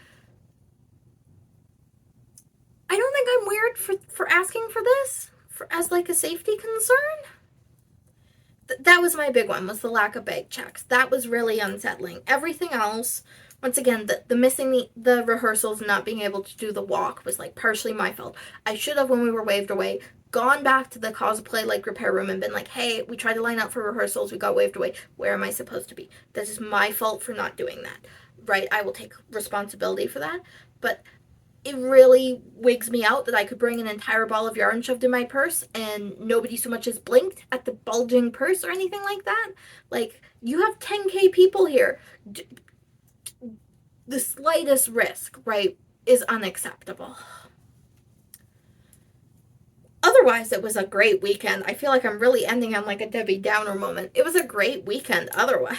I don't think I'm weird for asking for this as, like, a safety concern. That was my big one, was the lack of bag checks. That was really unsettling. Everything else, once again, the missing the rehearsals and not being able to do the walk was, like, partially my fault. I should have, when we were waved away, gone back to the cosplay, like, repair room and been like, hey, we tried to line up for rehearsals, we got waved away. Where am I supposed to be? That is my fault for not doing that. Right? I will take responsibility for that. But it really wigs me out that I could bring an entire ball of yarn shoved in my purse and nobody so much as blinked at the bulging purse or anything like that. Like, you have 10K people here. The slightest risk, right, is unacceptable. Otherwise, it was a great weekend. I feel like I'm really ending on, like, a Debbie Downer moment. It was a great weekend otherwise.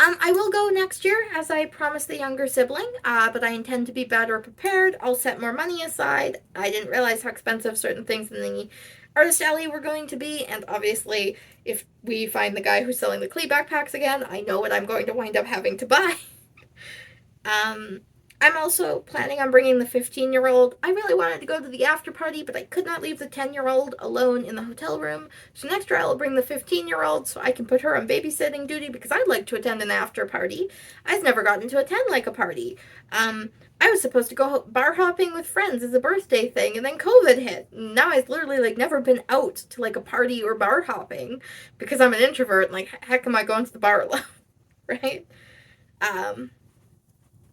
I will go next year, as I promised the younger sibling, but I intend to be better prepared. I'll set more money aside. I didn't realize how expensive certain things in the artist alley were going to be, and obviously, if we find the guy who's selling the Klee backpacks again, I know what I'm going to wind up having to buy. I'm also planning on bringing the 15-year-old. I really wanted to go to the after party, but I could not leave the 10-year-old alone in the hotel room. So next year I'll bring the 15-year-old so I can put her on babysitting duty because I'd like to attend an after party. I've never gotten to attend, like, a party. I was supposed to go bar hopping with friends as a birthday thing, and then COVID hit. Now I've literally, like, never been out to, like, a party or bar hopping because I'm an introvert and, like, heck am I going to the bar alone, right?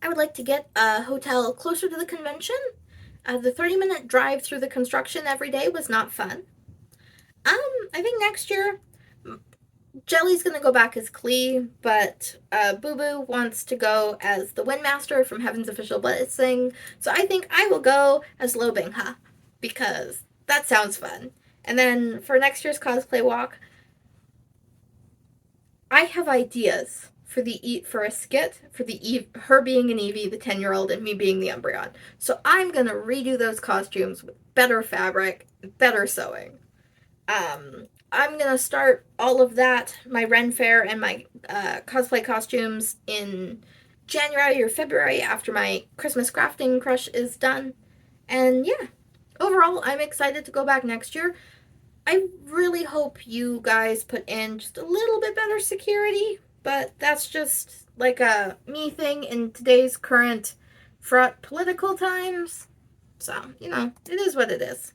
I would like to get a hotel closer to the convention. The 30-minute drive through the construction every day was not fun. I think next year, Jelly's going to go back as Klee, but Boo Boo wants to go as the Windmaster from Heaven's Official Blessing. So I think I will go as Lo Bingha, because that sounds fun. And then for next year's cosplay walk, I have ideas for a skit for her being an Eevee, the 10-year-old, and me being the Umbreon. So I'm gonna redo those costumes with better fabric, better sewing. I'm gonna start all of that, my Ren Fair and my cosplay costumes, in January or February after my Christmas crafting crush is done. And yeah, overall, I'm excited to go back next year. I really hope you guys put in just a little bit better security. But that's just, like, a me thing in today's current fraught political times. So, you know, it is what it is.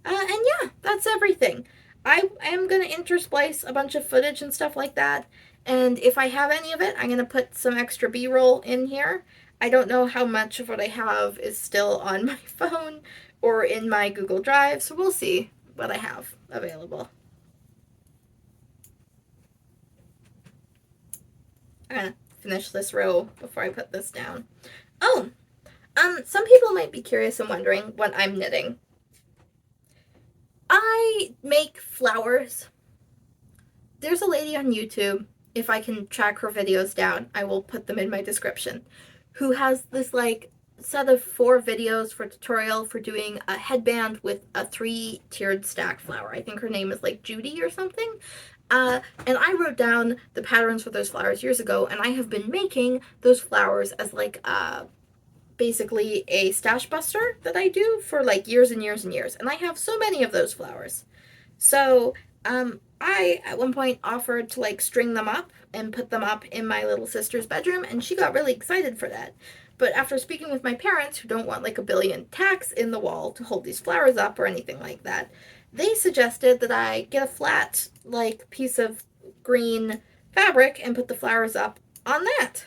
And yeah, that's everything. I am going to intersplice a bunch of footage and stuff like that. And if I have any of it, I'm going to put some extra B-roll in here. I don't know how much of what I have is still on my phone or in my Google Drive. So we'll see what I have available. I'm gonna finish this row before I put this down. Oh, some people might be curious and wondering what I'm knitting. I make flowers. There's a lady on YouTube if I can track her videos down, I will put them in my description, who has this like set of 4 videos for tutorial for doing a headband with a 3-tiered stack flower. I think her name is like Judy or something. And I wrote down the patterns for those flowers years ago, and I have been making those flowers as like basically a stash buster that I do for like years and years and years. And I have so many of those flowers. So I at one point offered to like string them up and put them up in my little sister's bedroom, and she got really excited for that. But after speaking with my parents, who don't want like a billion tacks in the wall to hold these flowers up or anything like that, they suggested that I get a flat like piece of green fabric and put the flowers up on that,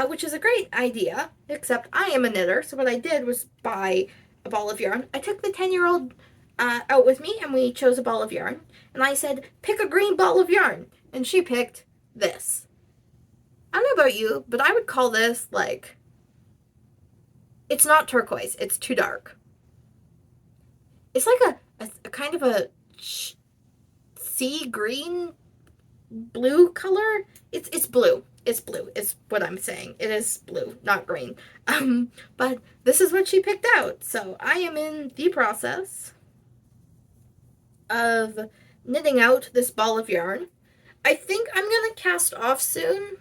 which is a great idea, except I am a knitter, so what I did was buy a ball of yarn. I took the 10-year-old out with me, and we chose a ball of yarn, and I said, pick a green ball of yarn, and she picked this. I don't know about you, but I would call this like, it's not turquoise, it's too dark. It's like a kind of a sea green blue color. It's blue. It's blue is what I'm saying. It is blue, not green. But this is what she picked out. So I am in the process of knitting out this ball of yarn. I think I'm gonna cast off soon,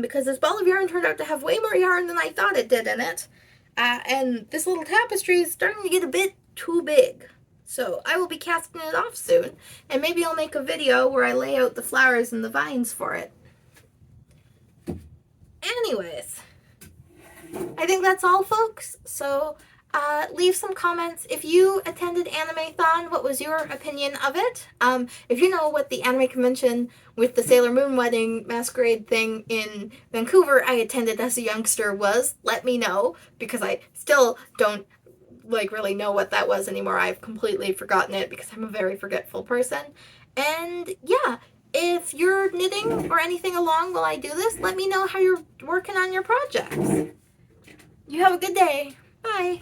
because this ball of yarn turned out to have way more yarn than I thought it did in it. And this little tapestry is starting to get a bit too big. So I will be casting it off soon, and maybe I'll make a video where I lay out the flowers and the vines for it. Anyways, I think that's all, folks. So leave some comments. If you attended Animethon, what was your opinion of it? If you know what the anime convention with the Sailor Moon wedding masquerade thing in Vancouver I attended as a youngster was, let me know, because I still don't like really know what that was anymore. I've completely forgotten it because I'm a very forgetful person. And yeah, if you're knitting or anything along while I do this, let me know how you're working on your projects. You have a good day. Bye.